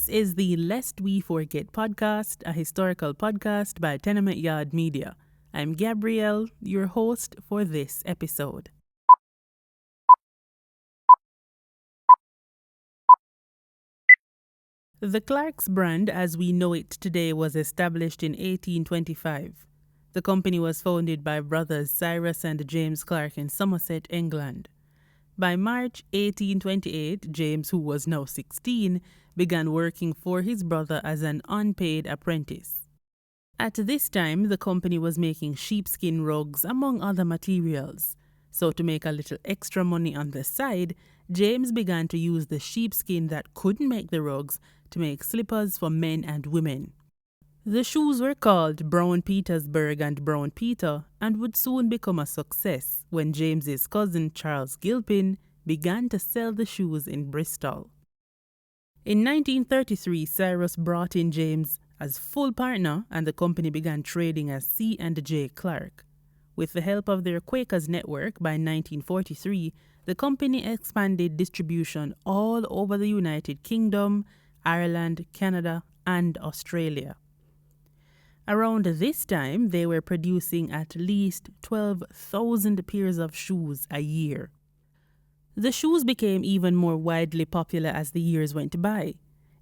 is the Lest We Forget podcast, a historical podcast by Tenement Yard Media. I'm Gabrielle, your host for this episode. The Clark's brand as we know it today was established in 1825. The company was founded by brothers Cyrus and James Clark in Somerset, England. By March 1828, James, who was now 16, began working for his brother as an unpaid apprentice. At this time, the company was making sheepskin rugs among other materials. So to make a little extra money on the side, James began to use the sheepskin that couldn't make the rugs to make slippers for men and women. The shoes were called Brown Petersburg and Brown Peter and would soon become a success when James's cousin Charles Gilpin began to sell the shoes in Bristol. In 1933, Cyrus brought in James as full partner and the company began trading as C&J Clark. With the help of their Quakers network, by 1943, the company expanded distribution all over the United Kingdom, Ireland, Canada, and Australia. Around this time, they were producing at least 12,000 pairs of shoes a year. The shoes became even more widely popular as the years went by.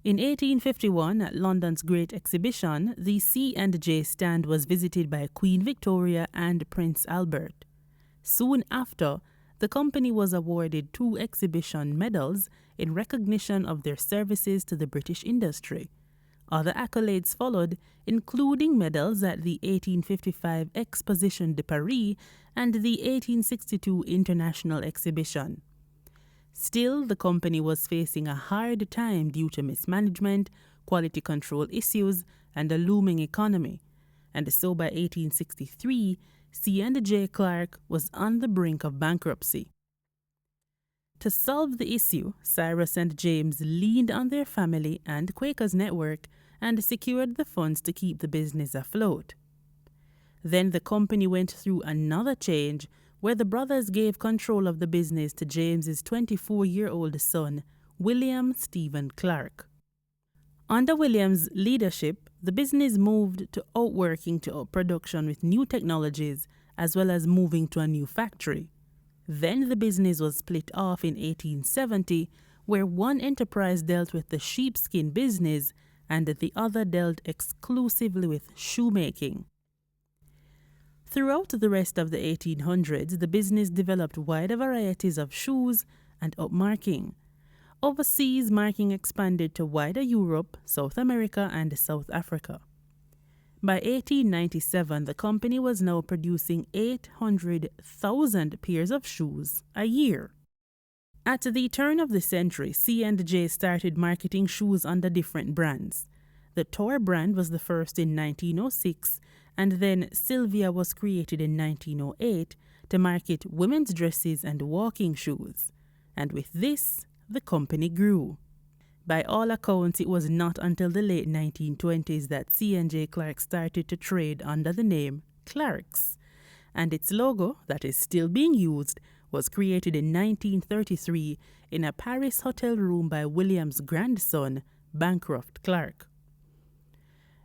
In 1851, at London's Great Exhibition, the C&J stand was visited by Queen Victoria and Prince Albert. Soon after, the company was awarded 2 exhibition medals in recognition of their services to the British industry. Other accolades followed, including medals at the 1855 Exposition de Paris and the 1862 International Exhibition. Still, the company was facing a hard time due to mismanagement, quality control issues, and a looming economy. And so by 1863, C&J Clark was on the brink of bankruptcy. To solve the issue, Cyrus and James leaned on their family and Quakers network and secured the funds to keep the business afloat. Then the company went through another change where the brothers gave control of the business to James's 24-year-old son, William Stephen Clark. Under William's leadership, the business moved to outworking to production with new technologies as well as moving to a new factory. Then the business was split off in 1870, where one enterprise dealt with the sheepskin business and the other dealt exclusively with shoemaking. Throughout the rest of the 1800s, the business developed wider varieties of shoes and upmarking. Overseas, marking expanded to wider Europe, South America, and South Africa. By 1897, the company was now producing 800,000 pairs of shoes a year. At the turn of the century, C&J started marketing shoes under different brands. The Tor brand was the first in 1906, and then Sylvia was created in 1908 to market women's dresses and walking shoes. And with this, the company grew. By all accounts, it was not until the late 1920s that C&J Clark started to trade under the name Clark's, and its logo, that is still being used, was created in 1933 in a Paris hotel room by William's grandson, Bancroft Clark.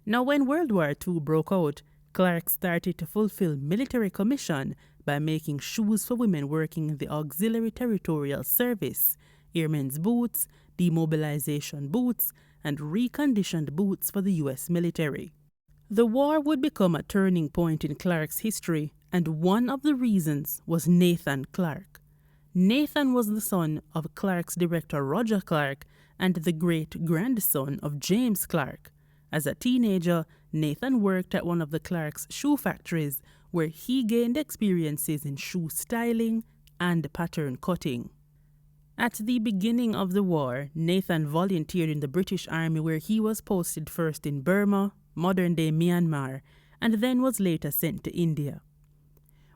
Now, when World War II broke out, Clark started to fulfill military commission by making shoes for women working in the Auxiliary Territorial Service, airmen's boots, demobilization boots, and reconditioned boots for the U.S. military. The war would become a turning point in Clark's history, and one of the reasons was Nathan Clark. Nathan was the son of Clark's director Roger Clark and the great-grandson of James Clark. As a teenager, Nathan worked at one of the Clark's shoe factories where he gained experiences in shoe styling and pattern cutting. At the beginning of the war, Nathan volunteered in the British Army where he was posted first in Burma, modern-day Myanmar, and then was later sent to India.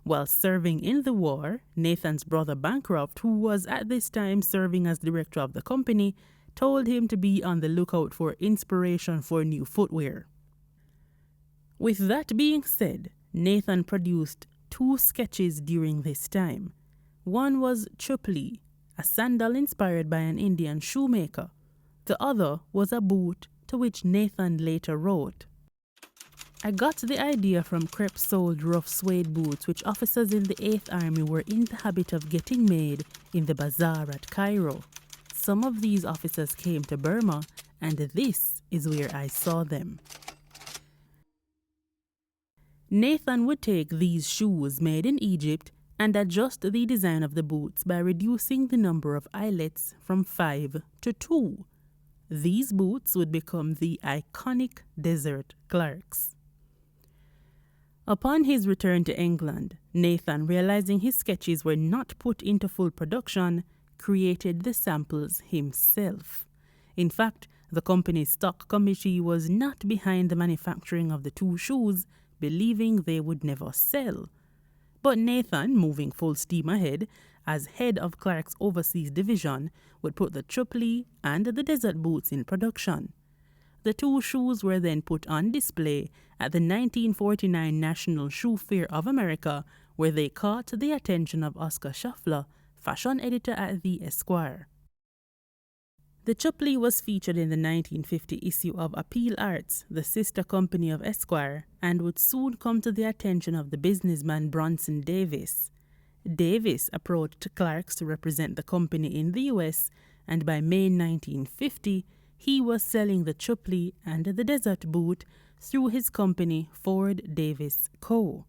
While serving in the war, Nathan's brother Bancroft, who was at this time serving as director of the company, told him to be on the lookout for inspiration for new footwear. With that being said, Nathan produced 2 sketches during this time. One was Chupli, a sandal inspired by an Indian shoemaker. The other was a boot to which Nathan later wrote, "I got the idea from crepe-soled rough suede boots which officers in the 8th Army were in the habit of getting made in the bazaar at Cairo. Some of these officers came to Burma, and this is where I saw them." Nathan would take these shoes made in Egypt and adjust the design of the boots by reducing the number of eyelets from 5 to 2. These boots would become the iconic Desert Clarks. Upon his return to England, Nathan, realizing his sketches were not put into full production, created the samples himself. In fact, the company's stock committee was not behind the manufacturing of the 2 shoes, believing they would never sell. But Nathan, moving full steam ahead, as head of Clark's overseas division, would put the Chupley and the Desert boots in production. The 2 shoes were then put on display at the 1949 National Shoe Fair of America, where they caught the attention of Oscar Schaffler, fashion editor at the Esquire. The Chupley was featured in the 1950 issue of Appeal Arts, the sister company of Esquire, and would soon come to the attention of the businessman Bronson Davis. Davis approached Clark's to represent the company in the U.S., and by May 1950, he was selling the Chupley and the Desert boot through his company Ford Davis Co.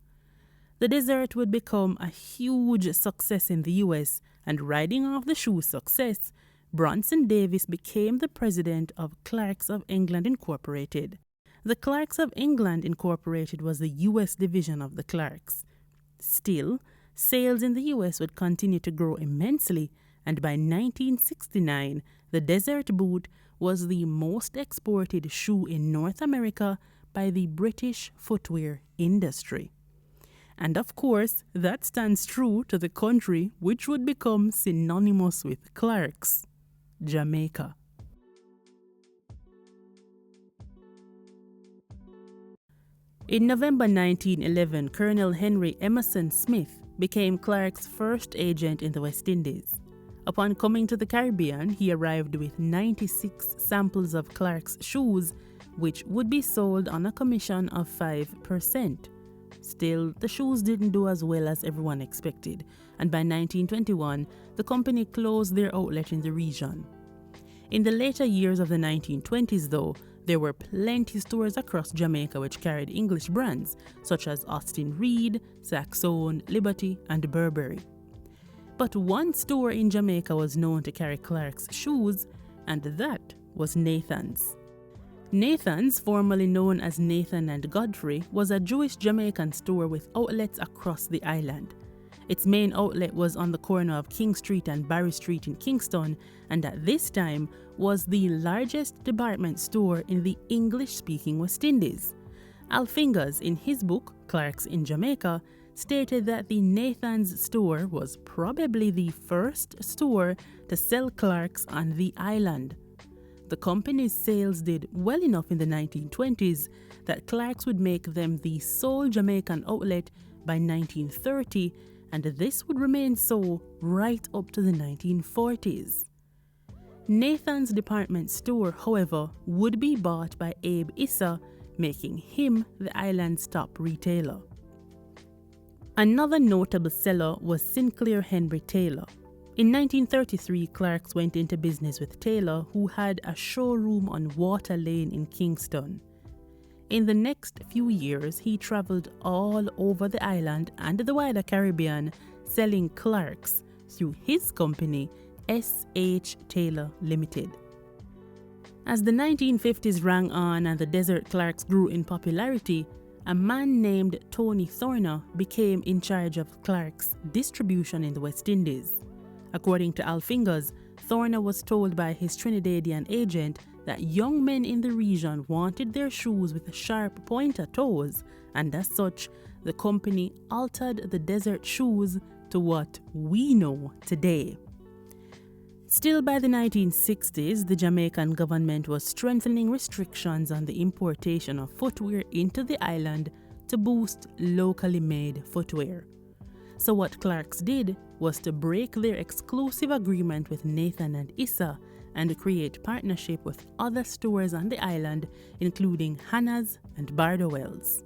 The Desert would become a huge success in the U.S., and riding off the shoe's success, Bronson Davis became the president of Clarks of England Incorporated. The Clarks of England Incorporated was the U.S. division of the Clarks. Still, sales in the U.S. would continue to grow immensely, and by 1969, the Desert boot was the most exported shoe in North America by the British footwear industry. And of course, that stands true to the country which would become synonymous with Clarks, Jamaica. In November 1911, Colonel Henry Emerson Smith became Clark's first agent in the West Indies. Upon coming to the Caribbean, he arrived with 96 samples of Clark's shoes, which would be sold on a commission of 5%. Still, the shoes didn't do as well as everyone expected, and by 1921, the company closed their outlet in the region. In the later years of the 1920s, though, there were plenty stores across Jamaica which carried English brands, such as Austin Reed, Saxon, Liberty, and Burberry. But one store in Jamaica was known to carry Clark's shoes, and that was Nathan's. Nathan's, formerly known as Nathan and Godfrey, was a Jewish Jamaican store with outlets across the island. Its main outlet was on the corner of King Street and Barry Street in Kingston, and at this time was the largest department store in the English-speaking West Indies. Al Fingers, in his book, Clark's in Jamaica, stated that the Nathan's store was probably the first store to sell Clark's on the island. The company's sales did well enough in the 1920s that Clark's would make them the sole Jamaican outlet by 1930, and this would remain so right up to the 1940s. Nathan's department store, however, would be bought by Abe Issa, making him the island's top retailer. Another notable seller was Sinclair Henry Taylor. In 1933, Clark's went into business with Taylor, who had a showroom on Water Lane in Kingston. In the next few years, he traveled all over the island and the wider Caribbean, selling Clark's through his company, S.H. Taylor Limited. As the 1950s rang on and the Desert Clarks grew in popularity, a man named Tony Thorner became in charge of Clark's distribution in the West Indies. According to Al Fingers, Thorner was told by his Trinidadian agent that young men in the region wanted their shoes with sharp pointer toes, and as such, the company altered the Desert shoes to what we know today. Still, by the 1960s, the Jamaican government was strengthening restrictions on the importation of footwear into the island to boost locally made footwear. So what Clark's did was to break their exclusive agreement with Nathan and Issa and create partnership with other stores on the island, including Hannah's and Bardowell's.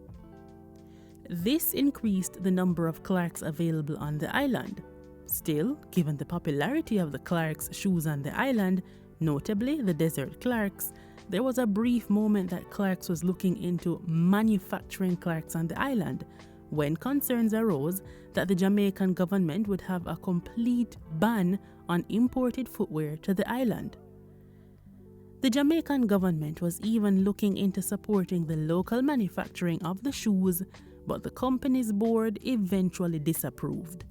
This increased the number of Clarks available on the island. Still, given the popularity of the Clarks shoes on the island, notably the Desert Clarks, there was a brief moment that Clarks was looking into manufacturing Clarks on the island, when concerns arose that the Jamaican government would have a complete ban on imported footwear to the island. The Jamaican government was even looking into supporting the local manufacturing of the shoes, but the company's board eventually disapproved.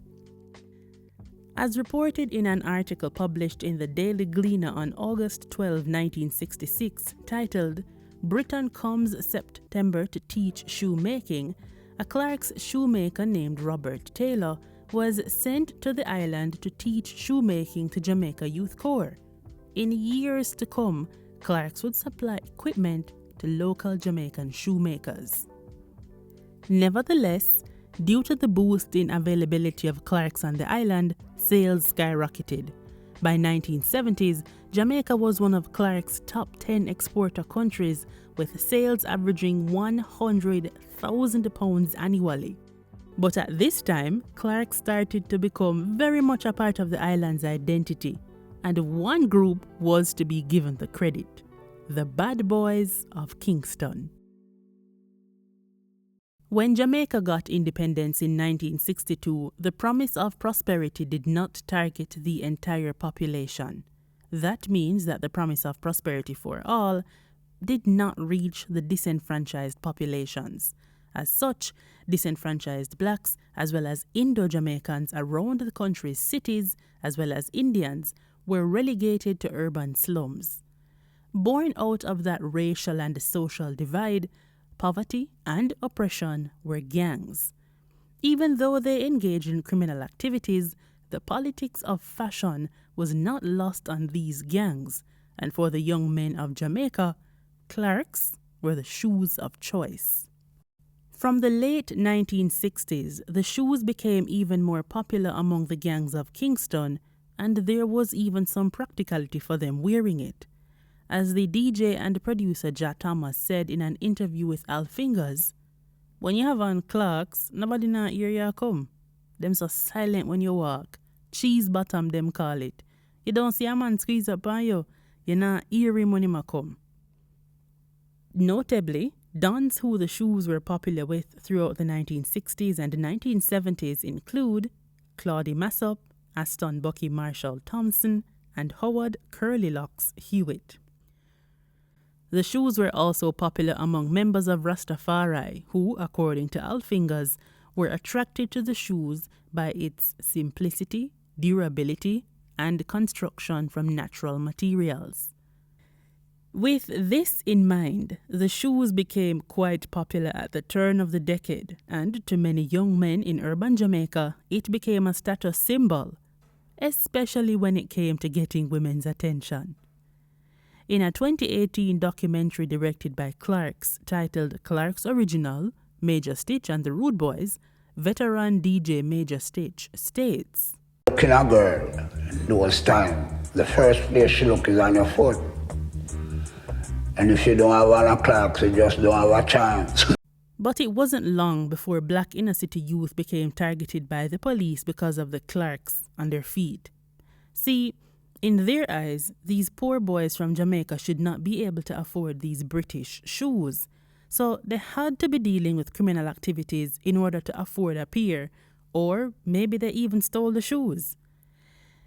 As reported in an article published in the Daily Gleaner on August 12, 1966, titled "Britain Comes September to Teach Shoemaking," a Clark's shoemaker named Robert Taylor was sent to the island to teach shoemaking to Jamaica Youth Corps. In years to come, Clark's would supply equipment to local Jamaican shoemakers. Nevertheless, due to the boost in availability of Clarks on the island, sales skyrocketed. By 1970s, Jamaica was one of Clark's top 10 exporter countries, with sales averaging £100,000 annually. But at this time, Clark started to become very much a part of the island's identity, and one group was to be given the credit: the Bad Boys of Kingston. When Jamaica got independence in 1962, the promise of prosperity did not target the entire population. That means that the promise of prosperity for all did not reach the disenfranchised populations. As such, disenfranchised blacks, as well as Indo-Jamaicans around the country's cities, as well as Indians, were relegated to urban slums. Born out of that racial and social divide, poverty and oppression were gangs. Even though they engaged in criminal activities, the politics of fashion was not lost on these gangs, and for the young men of Jamaica, Clarks were the shoes of choice. From the late 1960s, the shoes became even more popular among the gangs of Kingston, and there was even some practicality for them wearing it. As the DJ and producer Ja Thomas said in an interview with Al Fingers, "When you have on Clarks, nobody not hear you come. Them so silent when you walk. Cheese bottom them call it. You don't see a man squeeze up on you. You not hear him when him come." Notably, dons who the shoes were popular with throughout the 1960s and 1970s include Claudie Massop, Aston Bucky Marshall Thompson, and Howard Curlylocks Hewitt. The shoes were also popular among members of Rastafari, who, according to Al Fingers, were attracted to the shoes by its simplicity, durability, and construction from natural materials. With this in mind, the shoes became quite popular at the turn of the decade, and to many young men in urban Jamaica, it became a status symbol, especially when it came to getting women's attention. In a 2018 documentary directed by Clarks titled Clark's Original, Major Stitch and the Rude Boys, veteran DJ Major Stitch states, "Looking a girl, those time, the first place she look is on your foot. And if you don't have one of Clarks, you just don't have a chance." But it wasn't long before black inner city youth became targeted by the police because of the Clarks on their feet. See, in their eyes, these poor boys from Jamaica should not be able to afford these British shoes. So they had to be dealing with criminal activities in order to afford a pair, or maybe they even stole the shoes.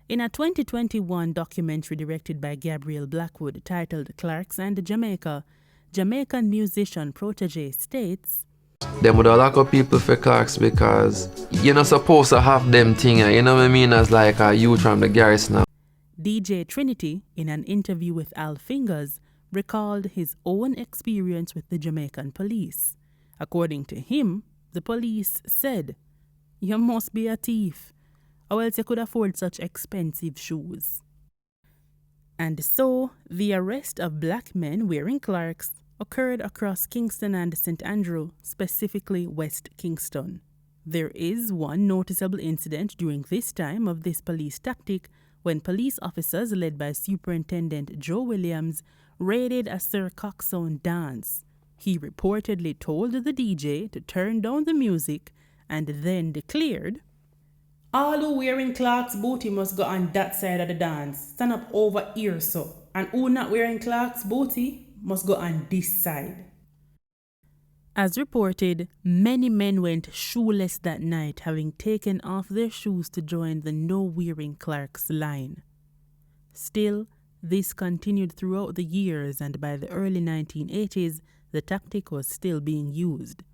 In a 2021 documentary directed by Gabriel Blackwood titled Clarks and Jamaica, Jamaican musician Protege states, "Them would lock up people for Clarks because you're not supposed to have them thing, you know what I mean, as like a youth from the garrison." DJ Trinity, in an interview with Al Fingers, recalled his own experience with the Jamaican police. According to him, the police said, "You must be a thief, or else you could afford such expensive shoes." And so, the arrest of black men wearing Clarks occurred across Kingston and St. Andrew, specifically West Kingston. There is one noticeable incident during this time of this police tactic when police officers led by Superintendent Joe Williams raided a Sir Coxsone dance. He reportedly told the DJ to turn down the music and then declared, "All who wearing Clark's booty must go on that side of the dance. Stand up over here, so. And who not wearing Clark's booty must go on this side." As reported, many men went shoeless that night, having taken off their shoes to join the no-wearing Clark's line. Still, this continued throughout the years, and by the early 1980s, the tactic was still being used.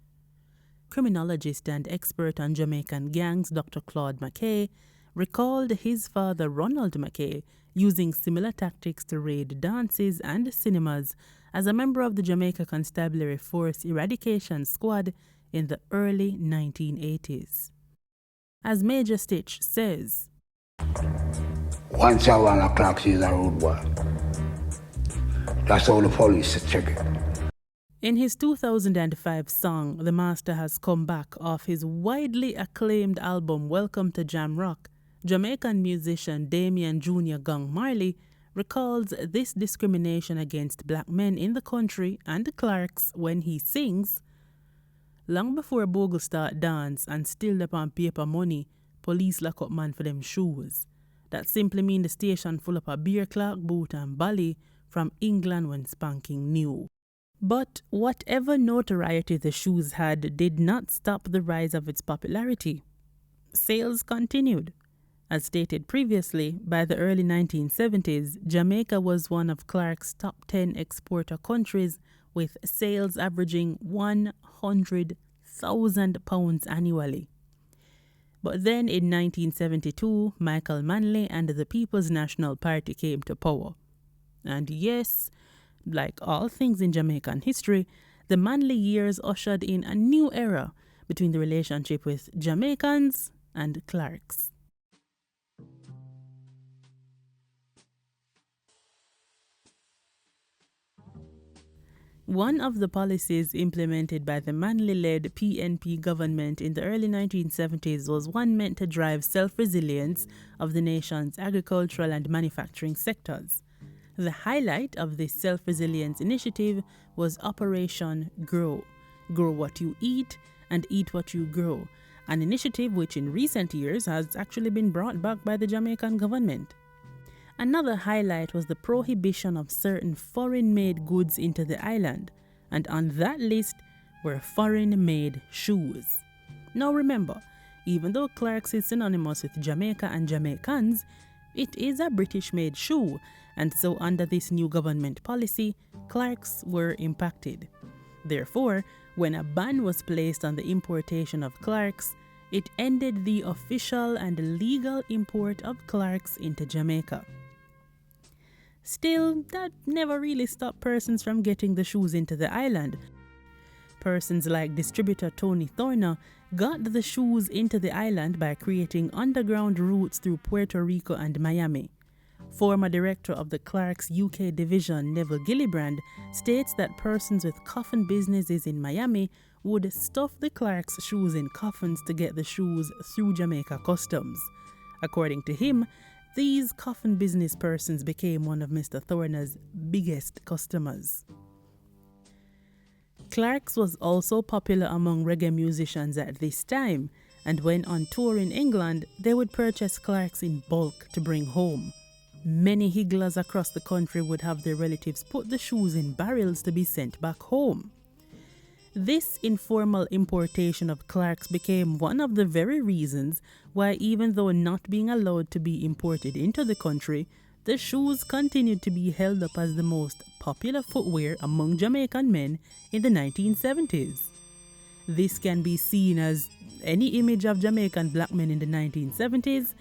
Criminologist and expert on Jamaican gangs Dr. Claude McKay recalled his father Ronald McKay using similar tactics to raid dances and cinemas as a member of the Jamaica Constabulary Force Eradication Squad in the early 1980s. As Major Stitch says, "Once I 1 o'clock, she's a rude boy. That's how the police check it." In his 2005 song, The Master Has Come Back, off his widely acclaimed album Welcome to Jam Rock, Jamaican musician Damian Jr. Gong Marley recalls this discrimination against black men in the country and the Clarks when he sings, "Long before bogle start dance and still upon paper money, police lock up man for them shoes. That simply mean the station full up a beer Clark boot and bally from England when spanking new." But whatever notoriety the shoes had did not stop the rise of its popularity. Sales continued. As stated previously, by the early 1970s, Jamaica was one of Clark's top 10 exporter countries, with sales averaging £100,000 annually. But then in 1972, Michael Manley and the People's National Party came to power. And yes, like all things in Jamaican history, the Manley Years ushered in a new era between the relationship with Jamaicans and Clarks. One of the policies implemented by the Manley-led PNP government in the early 1970s was one meant to drive self-resilience of the nation's agricultural and manufacturing sectors. The highlight of this self-resilience initiative was Operation Grow. Grow what you eat and eat what you grow, an initiative which in recent years has actually been brought back by the Jamaican government. Another highlight was the prohibition of certain foreign-made goods into the island, and on that list were foreign-made shoes. Now remember, even though Clarks is synonymous with Jamaica and Jamaicans, it is a British-made shoe, and so under this new government policy, Clarks were impacted. Therefore, when a ban was placed on the importation of Clarks, it ended the official and legal import of Clarks into Jamaica. Still, that never really stopped persons from getting the shoes into the island. Persons like distributor Tony Thorner got the shoes into the island by creating underground routes through Puerto Rico and Miami. Former director of the Clarks UK division, Neville Gillibrand, states that persons with coffin businesses in Miami would stuff the Clarks shoes in coffins to get the shoes through Jamaica customs. According to him, these coffin business persons became one of Mr. Thorner's biggest customers. Clarks was also popular among reggae musicians at this time, and when on tour in England, they would purchase Clarks in bulk to bring home. Many higglers across the country would have their relatives put the shoes in barrels to be sent back home. This informal importation of Clarks became one of the very reasons why, even though not being allowed to be imported into the country, the shoes continued to be held up as the most popular footwear among Jamaican men in the 1970s. This can be seen as any image of Jamaican black men in the 1970s.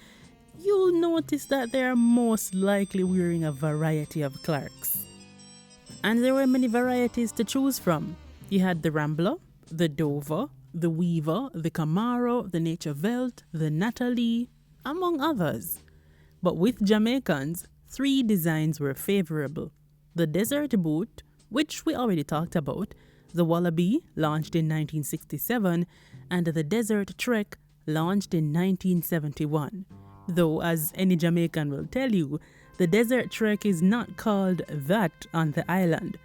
You'll notice that they are most likely wearing a variety of Clarks. And there were many varieties to choose from. You had the Rambler, the Dover, the Weaver, the Camaro, the Nature Velt, the Natalie, among others. But with Jamaicans, 3 designs were favorable. The Desert Boot, which we already talked about, the Wallaby, launched in 1967, and the Desert Trek, launched in 1971. Though, as any Jamaican will tell you, the Desert Trek is not called that on the island.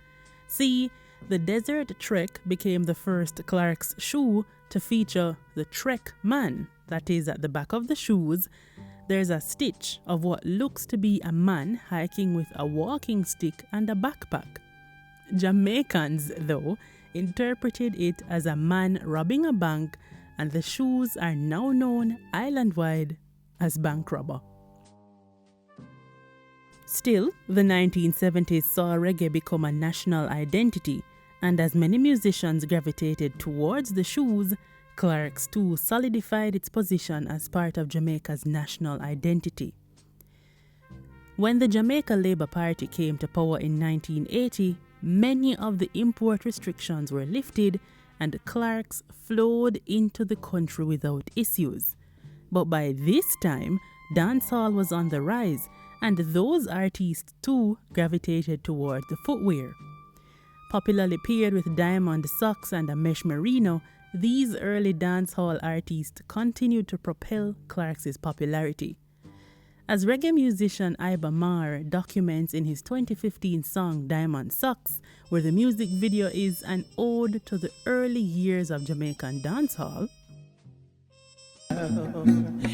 See, the Desert Trek became the first Clark's shoe to feature the Trek man. That is, at the back of the shoes, there's a stitch of what looks to be a man hiking with a walking stick and a backpack. Jamaicans, though, interpreted it as a man robbing a bank, and the shoes are now known island-wide as bank robber. Still, the 1970s saw reggae become a national identity, and as many musicians gravitated towards the shoes, Clark's too solidified its position as part of Jamaica's national identity. When the Jamaica Labour Party came to power in 1980, many of the import restrictions were lifted and Clark's flowed into the country without issues. But by this time, dancehall was on the rise, and those artists too gravitated toward the footwear. Popularly paired with diamond socks and a mesh merino, these early dancehall artists continued to propel Clark's popularity. As reggae musician Iba Mar documents in his 2015 song Diamond Socks, where the music video is an ode to the early years of Jamaican dancehall.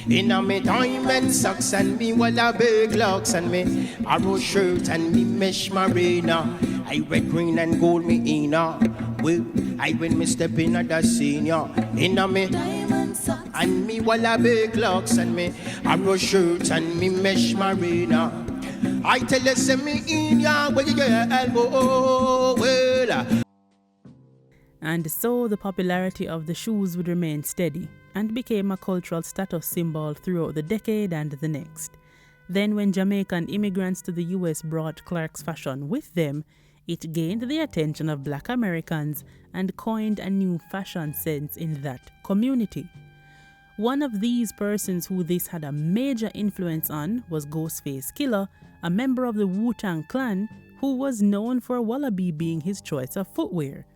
In a me diamond socks and me walla big locks and me arrow shirt and me mesh marina, I red, green and gold me inna. Well, I when me step in at the senior in a me diamond socks and me walla big locks and me arrow shirt and me mesh marina. I tell you say me in ya where you get elbow well. And so the popularity of the shoes would remain steady and became a cultural status symbol throughout the decade and the next. Then when Jamaican immigrants to the US brought Clark's fashion with them, it gained the attention of Black Americans and coined a new fashion sense in that community. One of these persons who this had a major influence on was Ghostface Killah, a member of the Wu-Tang Clan who was known for Wallaby being his choice of footwear.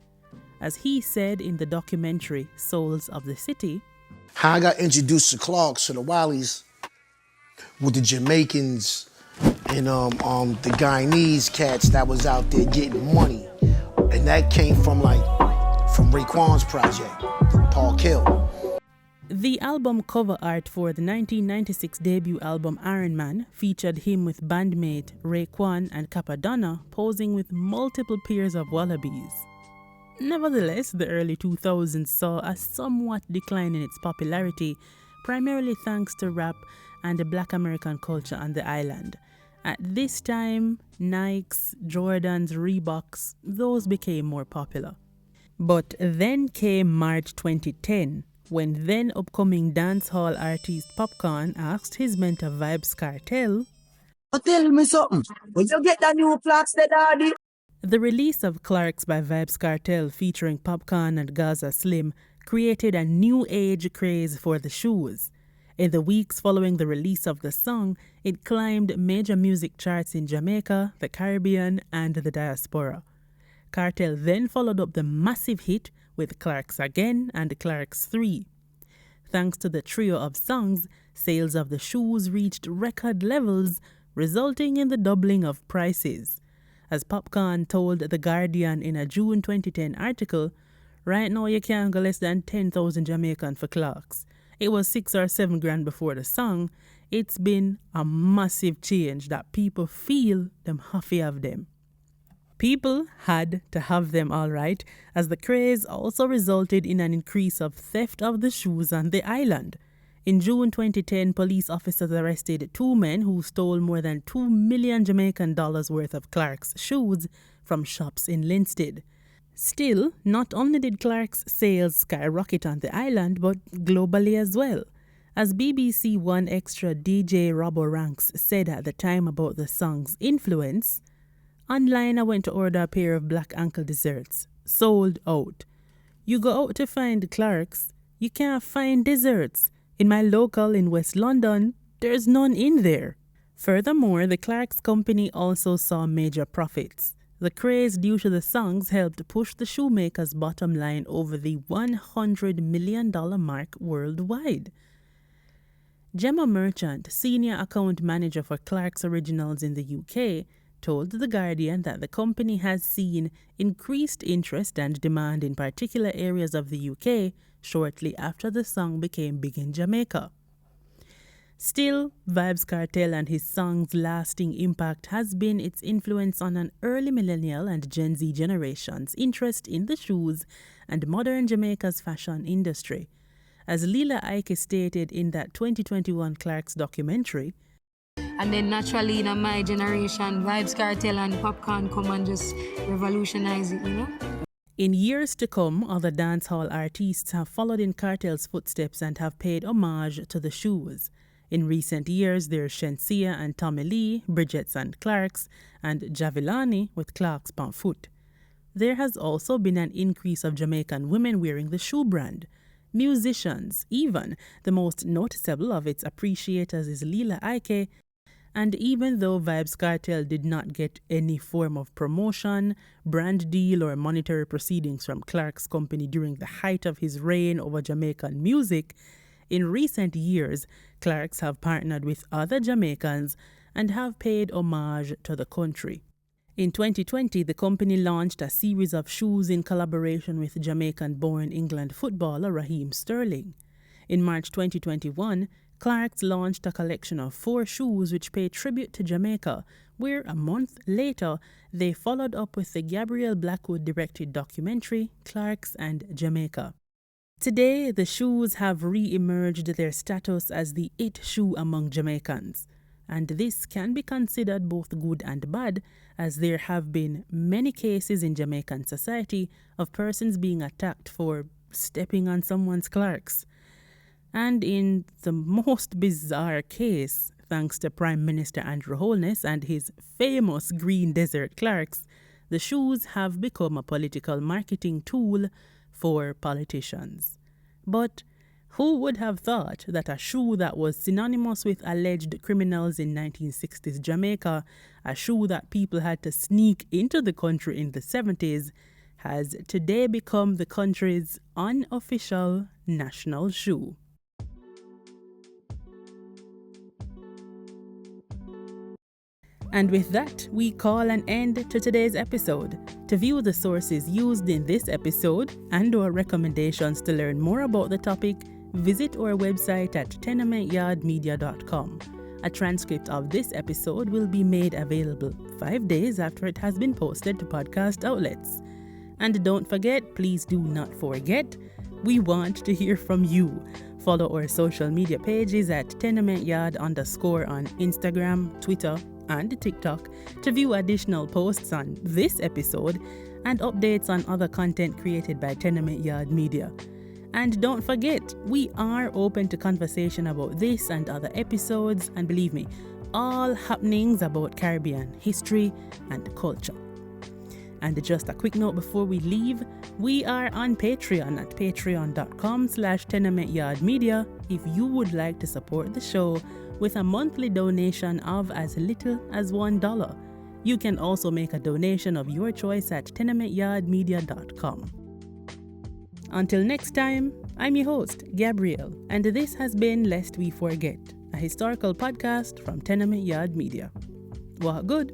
As he said in the documentary Souls of the City, how I got introduced to Clark's, to the Wallies, with the Jamaicans and the Guyanese cats that was out there getting money. And that came from Raekwon's project, Paul Kill. The album cover art for the 1996 debut album Iron Man featured him with bandmate Raekwon and Capadonna posing with multiple pairs of wallabies. Nevertheless, the early 2000s saw a somewhat decline in its popularity, primarily thanks to rap and the Black American culture on the island. At this time, Nikes, Jordans, Reeboks, those became more popular. But then came March 2010, when then upcoming dancehall artist Popcorn asked his mentor Vybz Kartel, tell me something, when you get that new flats there, daddy? The release of Clark's by Vybz Kartel featuring Popcorn and Gaza Slim created a new age craze for the shoes. In the weeks following the release of the song, it climbed major music charts in Jamaica, the Caribbean, and the diaspora. Kartel then followed up the massive hit with Clark's Again and Clark's 3. Thanks to the trio of songs, sales of the shoes reached record levels, resulting in the doubling of prices. As Popcorn told The Guardian in a June 2010 article, right now you can't go less than 10,000 Jamaican for Clark's. It was 6 or 7 grand before the song. It's been a massive change that people feel them happy of them. People had to have them all right, as the craze also resulted in an increase of theft of the shoes on the island. In June 2010, police officers arrested 2 men who stole more than $2 million Jamaican dollars worth of Clark's shoes from shops in Linstead. Still, not only did Clark's sales skyrocket on the island, but globally as well. As BBC One Extra DJ Robbo Ranks said at the time about the song's influence, online I went to order a pair of black ankle desserts. Sold out. You go out to find Clark's, you can't find desserts. In my local in West London, there's none in there. Furthermore, the Clark's company also saw major profits. The craze due to the songs helped push the shoemaker's bottom line over the $100 million mark worldwide. Gemma Merchant, senior account manager for Clark's Originals in the UK, told The Guardian that the company has seen increased interest and demand in particular areas of the UK shortly after the song became big in Jamaica. Still, Vybz Kartel and his song's lasting impact has been its influence on an early millennial and Gen Z generation's interest in the shoes and modern Jamaica's fashion industry. As Lila Ike stated in that 2021 Clark's documentary, and then naturally in my generation, Vybz Kartel and Popcorn come and just revolutionize it, you know? In years to come, other dancehall artists have followed in Kartel's footsteps and have paid homage to the shoes. In recent years, there's Shensia and Tommy Lee, Bridget's and Clark's, and Javilani with Clark's Pamfoot. There has also been an increase of Jamaican women wearing the shoe brand. Musicians, even the most noticeable of its appreciators is Lila Ike, and even though Vybz Kartel did not get any form of promotion, brand deal or monetary proceedings from Clark's company during the height of his reign over Jamaican music, in recent years, Clark's have partnered with other Jamaicans and have paid homage to the country. In 2020, the company launched a series of shoes in collaboration with Jamaican-born England footballer Raheem Sterling. In March 2021, Clark's launched a collection of 4 shoes which pay tribute to Jamaica, where a month later, they followed up with the Gabrielle Blackwood-directed documentary, Clark's and Jamaica. Today, the shoes have re-emerged their status as the it shoe among Jamaicans. And this can be considered both good and bad, as there have been many cases in Jamaican society of persons being attacked for stepping on someone's Clarks. And in the most bizarre case, thanks to Prime Minister Andrew Holness and his famous Green Desert Clarks, the shoes have become a political marketing tool for politicians. But who would have thought that a shoe that was synonymous with alleged criminals in 1960s Jamaica, a shoe that people had to sneak into the country in the 70s, has today become the country's unofficial national shoe? And with that, we call an end to today's episode. To view the sources used in this episode and/or recommendations to learn more about the topic, visit our website at tenementyardmedia.com. A transcript of this episode will be made available 5 days after it has been posted to podcast outlets. And don't forget, please do not forget, we want to hear from you. Follow our social media pages at tenementyard_ on Instagram, Twitter, and TikTok to view additional posts on this episode and updates on other content created by Tenement Yard Media. And don't forget, we are open to conversation about this and other episodes, and believe me, all happenings about Caribbean history and culture. And just a quick note before we leave, we are on Patreon at patreon.com/tenementyardmedia if you would like to support the show with a monthly donation of as little as $1. You can also make a donation of your choice at tenementyardmedia.com. Until next time, I'm your host, Gabrielle, and this has been Lest We Forget, a historical podcast from Tenement Yard Media. Walk good.